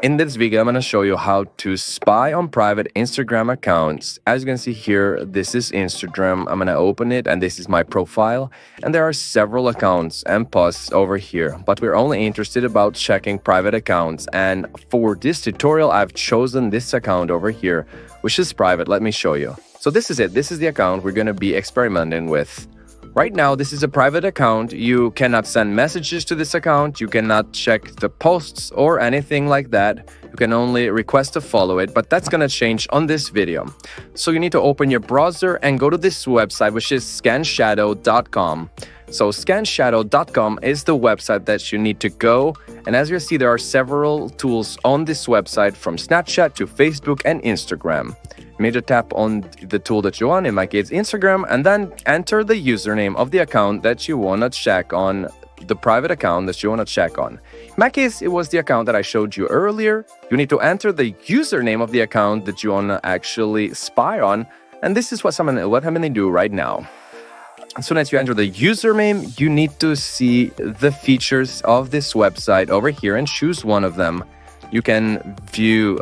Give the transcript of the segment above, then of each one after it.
In this video, I'm going to show you how to spy on private Instagram accounts. As you can see here, this is Instagram. I'm going to open it and this is my profile. And there are several accounts and posts over here, but we're only interested about checking private accounts. And for this tutorial, I've chosen this account over here, which is private. Let me show you. So this is it. This is the account we're going to be experimenting with. Right now, this is a private account. You cannot send messages to this account. You cannot check the posts or anything like that. You can only request to follow it, but that's going to change on this video. So you need to open your browser and go to this website, which is scanshadow.com. So scanshadow.com is the website that you need to go. And as you see, there are several tools on this website from Snapchat to Facebook and Instagram. You need to tap on the tool that you want, in my case Instagram, and then enter the username of the account that you want to check on, the private account that you want to check on. In my case, it was the account that I showed you earlier. You need to enter the username of the account that you want to actually spy on, and this is what I'm going to do right now. As soon as you enter the username, you need to see the features of this website over here and choose one of them. You can view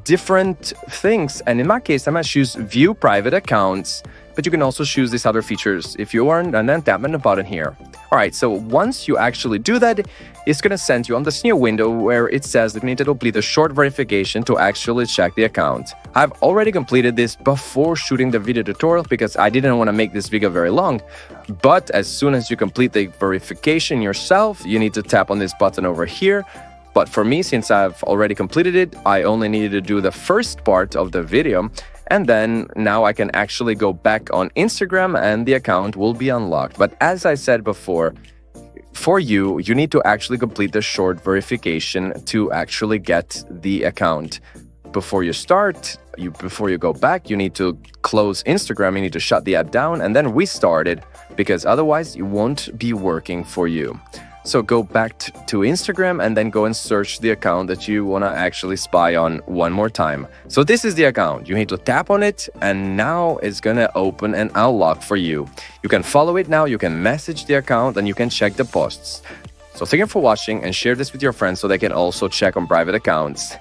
different things, and in my case, I'm going to choose view private accounts, but you can also choose these other features if you want, and then tap on the button here. All right, so once you actually do that, it's going to send you on this new window where it says that you need to complete a short verification to actually check the account. I've already completed this before shooting the video tutorial because I didn't want to make this video very long. But as soon as you complete the verification yourself, you need to tap on this button over here. But for me, since I've already completed it, I only needed to do the first part of the video. And then now I can actually go back on Instagram and the account will be unlocked. But as I said before, for you need to actually complete the short verification to actually get the account. Before you start, before you go back, you need to close Instagram, you need to shut the app down and then restart it, because otherwise it won't be working for you. So go back to Instagram and then go and search the account that you want to actually spy on one more time. So this is the account. You need to tap on it and now it's going to open and unlock for you. You can follow it now, you can message the account and you can check the posts. So thank you for watching and share this with your friends so they can also check on private accounts.